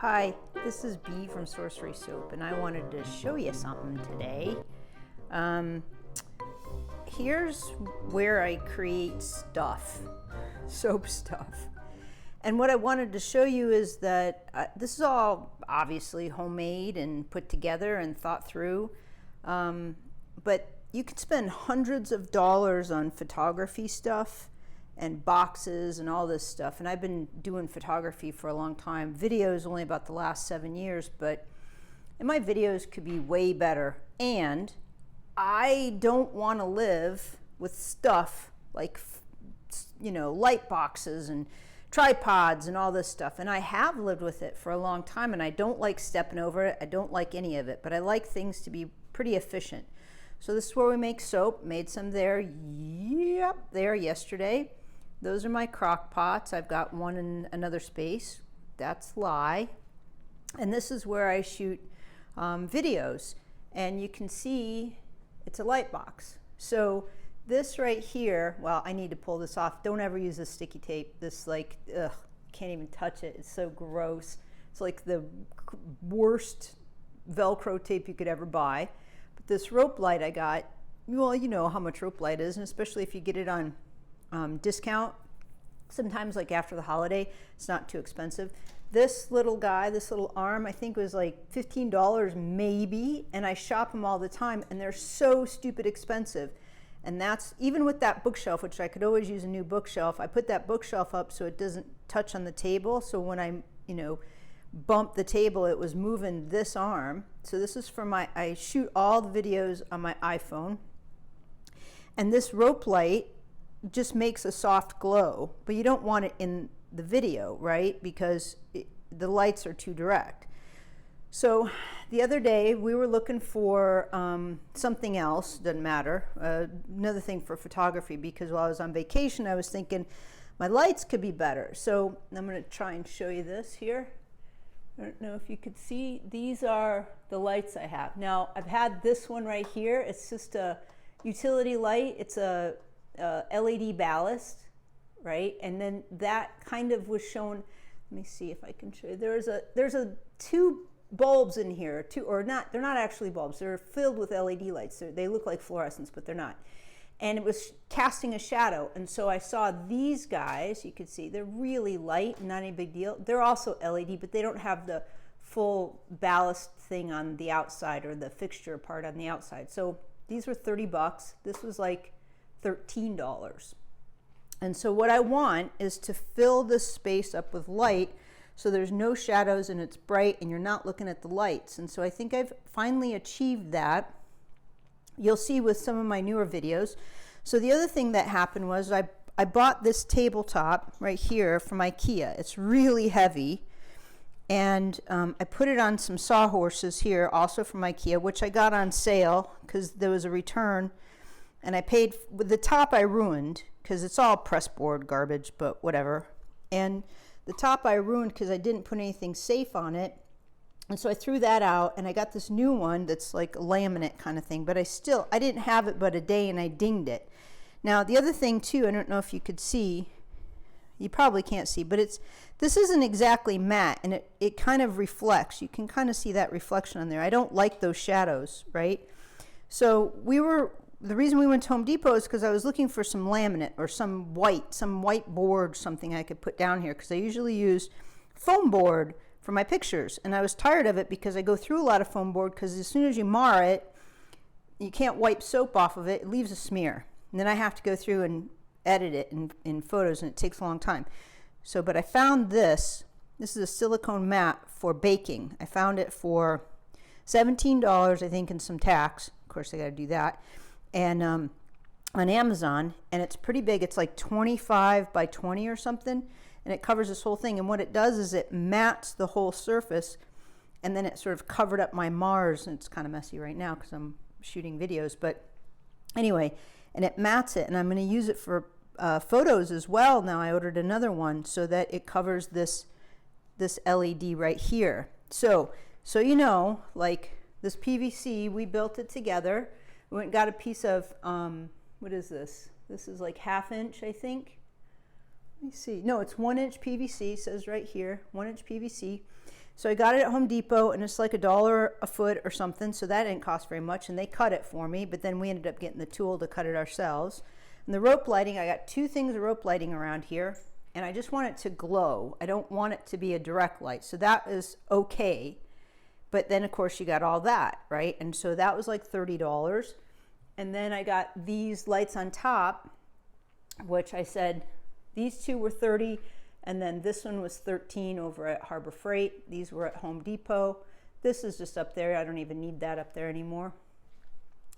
Hi, this is Bee from Sorcery Soap, and I wanted to show you something today. Here's where I create stuff, soap stuff. And what I wanted to show you is that this is all obviously homemade and put together and thought through, but you could spend hundreds of dollars on photography stuff and boxes and all this stuff. And I've been doing photography for a long time. Videos only about the last 7 years, and my videos could be way better. And I don't want to live with stuff like, light boxes and tripods and all this stuff. And I have lived with it for a long time, and I don't like stepping over it. I don't like any of it, but I like things to be pretty efficient. So this is where we make soap. Made some there, there yesterday. Those are my crock pots. I've got one in another space. That's lye. And this is where I shoot videos. And you can see it's a light box. So this right here, well, I need to pull this off. Don't ever use this sticky tape. This can't even touch it. It's so gross. It's like the worst Velcro tape you could ever buy. But this rope light I got, well, you know how much rope light is, and especially if you get it on discount, sometimes like after the holiday, it's not too expensive. This little guy, this little arm, I think was like $15 maybe, and I shop them all the time, and they're so stupid expensive. And that's even with that bookshelf, which I could always use a new bookshelf. I put that bookshelf up so it doesn't touch on the table, so when I bump the table, it was moving this arm. So this is for I shoot all the videos on my iPhone, and this rope light just makes a soft glow, but you don't want it in the video, right? Because the lights are too direct. So the other day we were looking for something else, doesn't matter, another thing for photography, because while I was on vacation I was thinking my lights could be better. So I'm going to try and show you this here. I don't know if you could see, these are the lights I have. Now I've had this one right here. It's just a utility light. It's a LED ballast, right? And then that kind of was shown. Let me see if I can show you. There's two bulbs in here, they're not actually bulbs. They're filled with LED lights. They look like fluorescents, but they're not. And it was casting a shadow. And so I saw these guys, you could see, they're really light, not any big deal. They're also LED, but they don't have the full ballast thing on the outside, or the fixture part on the outside. So these were 30 bucks. This was like $13. And so what I want is to fill this space up with light so there's no shadows and it's bright and you're not looking at the lights. And so I think I've finally achieved that. You'll see with some of my newer videos. So the other thing that happened was I bought this tabletop right here from IKEA. It's really heavy. And I put it on some sawhorses here, also from IKEA, which I got on sale because there was a return. And I paid, with the top I ruined because it's all pressboard garbage, but whatever. And the top I ruined because I didn't put anything safe on it. And so I threw that out, and I got this new one that's like a laminate kind of thing, but I didn't have it but a day, and I dinged it. Now the other thing too, I don't know if you could see, you probably can't see, but this isn't exactly matte, and it kind of reflects. You can kind of see that reflection on there. I don't like those shadows, right? So the reason we went to Home Depot is because I was looking for some laminate or some white board, something I could put down here, because I usually use foam board for my pictures, and I was tired of it because I go through a lot of foam board, because as soon as you mar it, you can't wipe soap off of it. It leaves a smear, and then I have to go through and edit it in photos, and it takes a long time. So, but I found this. This is a silicone mat for baking. I found it for $17, I think, and some tax. Of course, I got to do that. And on Amazon, and it's pretty big. It's like 25 by 20 or something, and it covers this whole thing. And what it does is it mats the whole surface, and then it sort of covered up my Mars, and it's kind of messy right now because I'm shooting videos, but anyway, and it mats it, and I'm going to use it for photos as well. Now I ordered another one so that it covers this LED right here. So like this PVC, we built it together. We went and got a piece of, what is this? This is like 1/2 inch, I think. let me see. No, it's 1-inch PVC, says right here, 1-inch PVC. So I got it at Home Depot, and it's like $1 a foot or something, so that didn't cost very much, and they cut it for me, but then we ended up getting the tool to cut it ourselves. And the rope lighting, I got 2 things of rope lighting around here, and I just want it to glow. I don't want it to be a direct light, so that is okay. But then, of course, you got all that, right? And so that was like $30. And then I got these lights on top, which I said, these 2 were $30, and then this one was $13 over at Harbor Freight. These were at Home Depot. This is just up there. I don't even need that up there anymore.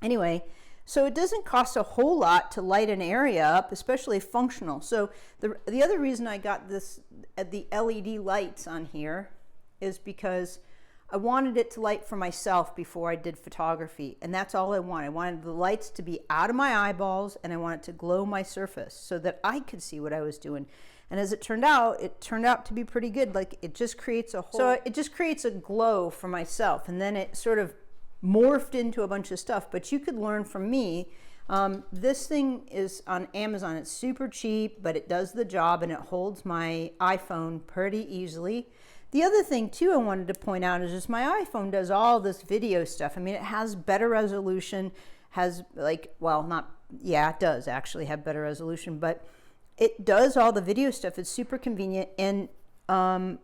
Anyway, so it doesn't cost a whole lot to light an area up, especially functional. So the other reason I got this, the LED lights on here, is because I wanted it to light for myself before I did photography, and that's all I wanted. I wanted the lights to be out of my eyeballs, and I wanted to glow my surface so that I could see what I was doing. And as it turned out to be pretty good. Like, it just creates a whole, so it just creates a glow for myself, and then it sort of morphed into a bunch of stuff. But you could learn from me. This thing is on Amazon. It's super cheap, but it does the job, and it holds my iPhone pretty easily. The other thing too I wanted to point out is just my iPhone does all this video stuff. I mean, it has better resolution, has like, well, not, yeah, it does actually have better resolution, but it does all the video stuff. It's super convenient. And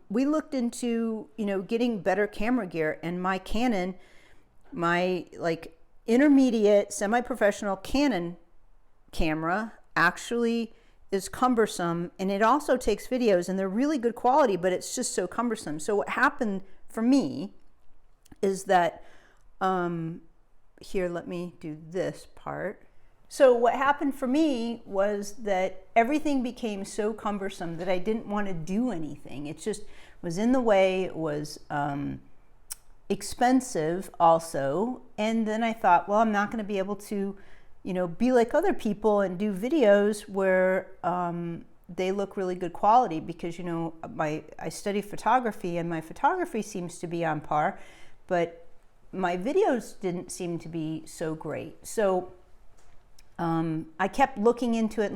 we looked into, you know, getting better camera gear, and my Canon, my like intermediate semi-professional Canon camera actually is cumbersome, and it also takes videos, and they're really good quality, but it's just so cumbersome. So what happened for me is that, here, let me do this part. So what happened for me was that everything became so cumbersome that I didn't want to do anything. It just was in the way. It was expensive also. And then I thought, well, I'm not going to be able to, you know, be like other people and do videos where they look really good quality, because, you know, I study photography, and my photography seems to be on par, but my videos didn't seem to be so great. So I kept looking into it,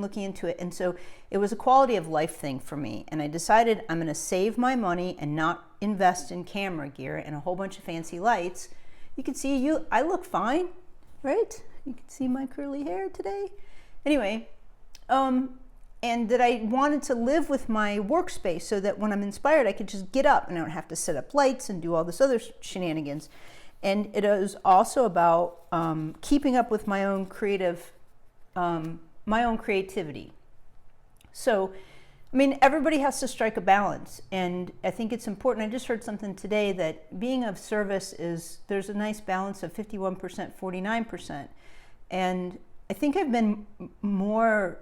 and so it was a quality of life thing for me. And I decided I'm going to save my money and not invest in camera gear and a whole bunch of fancy lights. You can see I look fine, right? You can see my curly hair today. Anyway, and that I wanted to live with my workspace so that when I'm inspired, I could just get up and I don't have to set up lights and do all this other shenanigans. And it was also about keeping up with my own creativity. So, I mean, everybody has to strike a balance, and I think it's important. I just heard something today that being of service there's a nice balance of 51%, 49%. And I think I've been more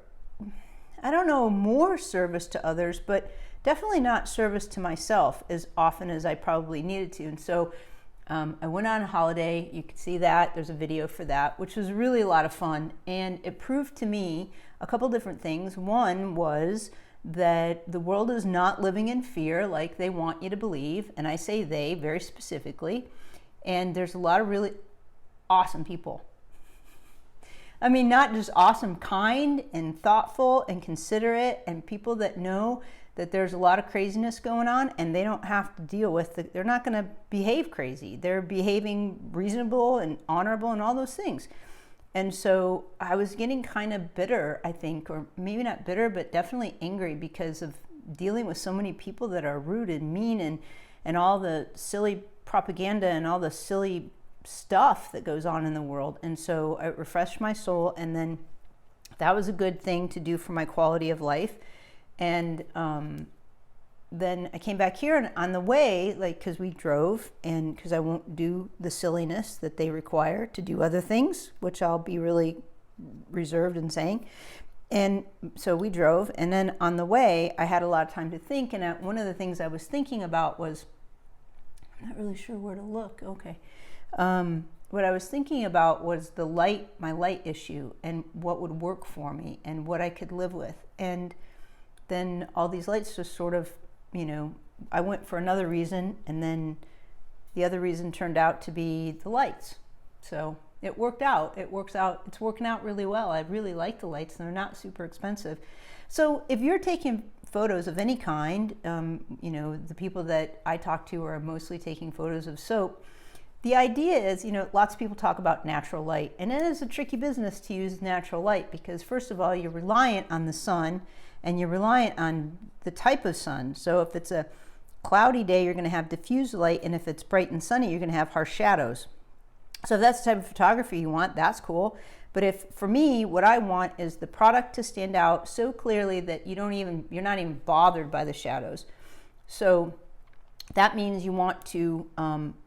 service to others, but definitely not service to myself as often as I probably needed to. And so I went on a holiday. You can see that. There's a video for that, which was really a lot of fun. And it proved to me a couple different things. One was that the world is not living in fear like they want you to believe. And I say they very specifically. And there's a lot of really awesome people. I mean, not just awesome, kind and thoughtful and considerate, and people that know that there's a lot of craziness going on, and they don't have to deal with it. They're not going to behave crazy. They're behaving reasonable and honorable and all those things. And so I was getting kind of bitter, I think, or maybe not bitter, but definitely angry because of dealing with so many people that are rude and mean, and all the silly propaganda and all the silly stuff that goes on in the world. And so it refreshed my soul, and then that was a good thing to do for my quality of life. And then I came back here, and on the way, like, because we drove, and because I won't do the silliness that they require to do other things, which I'll be really reserved in saying. And so we drove, and then on the way I had a lot of time to think, and one of the things I was thinking about was, I'm not really sure where to look. Okay. What I was thinking about was my light issue, and what would work for me and what I could live with. And then all these lights just sort of, you know, I went for another reason, and then the other reason turned out to be the lights. So it worked out. It's working out really well. I really like the lights, and they're not super expensive. So if you're taking photos of any kind, you know, the people that I talk to are mostly taking photos of soap. The idea is, you know, lots of people talk about natural light, and it is a tricky business to use natural light because, first of all, you're reliant on the sun and you're reliant on the type of sun. So if it's a cloudy day, you're going to have diffuse light, and if it's bright and sunny, you're going to have harsh shadows. So if that's the type of photography you want, that's cool. But if, for me, what I want is the product to stand out so clearly that you're not even bothered by the shadows. So that means you want to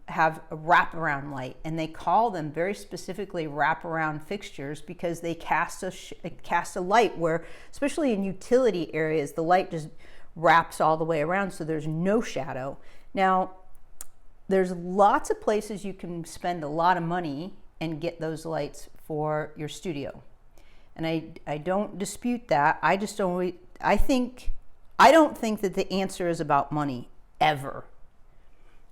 have a wraparound light, and they call them very specifically wraparound fixtures because they cast a light where, especially in utility areas, the light just wraps all the way around, so there's no shadow. Now, there's lots of places you can spend a lot of money and get those lights for your studio, and I don't dispute that. I don't think that the answer is about money ever.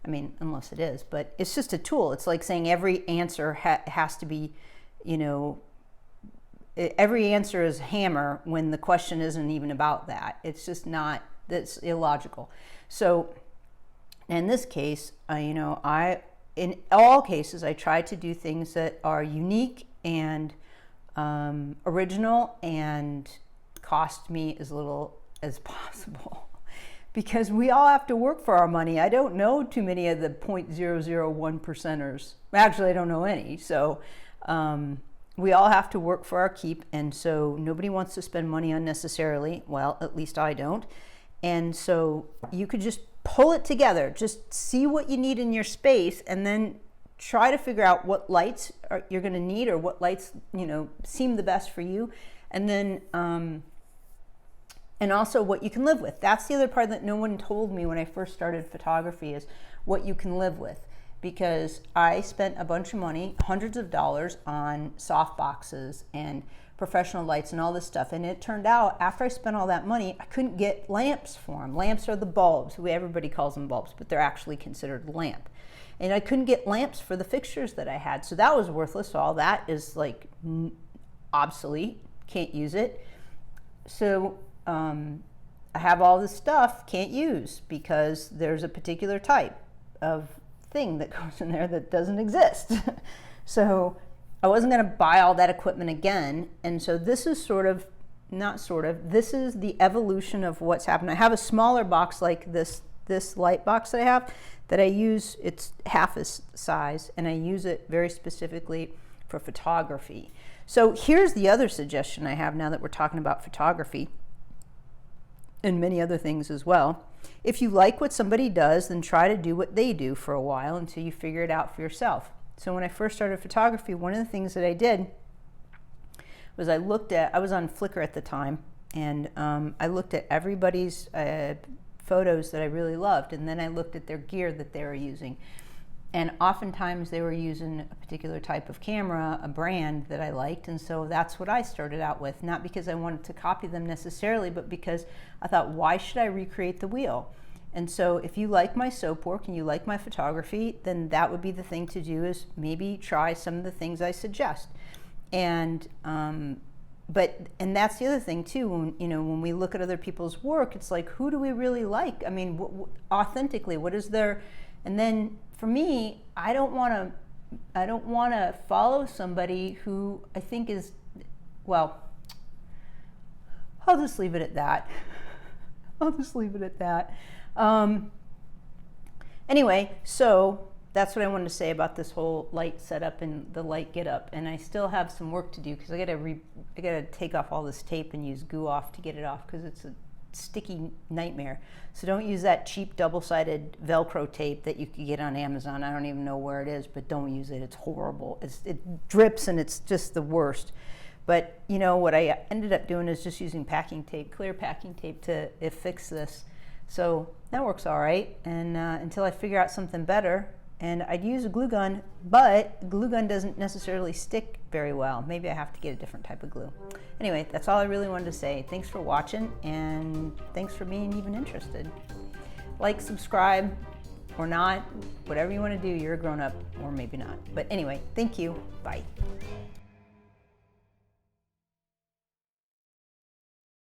I mean, unless it is, but it's just a tool. It's like saying every answer has to be, you know, every answer is hammer when the question isn't even about that. It's just not, that's illogical. So in this case, you know, in all cases, I try to do things that are unique and original and cost me as little as possible. Because we all have to work for our money. I don't know too many of the 0.001 percenters. Actually, I don't know any. So we all have to work for our keep. And so nobody wants to spend money unnecessarily. Well, at least I don't. And so you could just pull it together. Just see what you need in your space and then try to figure out what lights you're going to need or what lights, you know, seem the best for you. And then and also what you can live with. That's the other part that no one told me when I first started photography, is what you can live with. Because I spent a bunch of money, hundreds of dollars, on soft boxes and professional lights and all this stuff. And it turned out, after I spent all that money, I couldn't get lamps for them. Lamps are the bulbs. Everybody calls them bulbs, but they're actually considered lamp. And I couldn't get lamps for the fixtures that I had. So that was worthless. So all that is like obsolete. Can't use it. So I have all this stuff, can't use because there's a particular type of thing that goes in there that doesn't exist. So I wasn't going to buy all that equipment again. And so this is this is the evolution of what's happened. I have a smaller box like this light box that I have that I use. It's half its size, and I use it very specifically for photography. So here's the other suggestion I have now that we're talking about photography, and many other things as well. If you like what somebody does, then try to do what they do for a while until you figure it out for yourself. So when I first started photography, one of the things that I did was I was on Flickr at the time, and I looked at everybody's photos that I really loved, and then I looked at their gear that they were using. And oftentimes they were using a particular type of camera, a brand that I liked, and so that's what I started out with, not because I wanted to copy them necessarily, but because I thought, why should I recreate the wheel? And so if you like my soap work and you like my photography, then that would be the thing to do, is maybe try some of the things I suggest. And that's the other thing too, when we look at other people's work, it's like, who do we really like? I mean, authentically, what is their, and then for me, I don't want to follow somebody who I think is, well, I'll just leave it at that. Anyway, so that's what I wanted to say about this whole light setup and the light get up. And I still have some work to do because I gotta take off all this tape and use Goo Off to get it off because it's a sticky nightmare. So don't use that cheap double-sided Velcro tape that you can get on Amazon. I don't even know where it is, but don't use it. It's horrible. It drips and it's just the worst. But you know what I ended up doing is just using packing tape, clear packing tape to fix this. So that works all right. And until I figure out something better, and I'd use a glue gun, but glue gun doesn't necessarily stick very well. Maybe I have to get a different type of glue. Anyway, that's all I really wanted to say. Thanks for watching, and thanks for being even interested. Like, subscribe, or not, whatever you want to do. You're a grown-up, or maybe not. But anyway, thank you. Bye.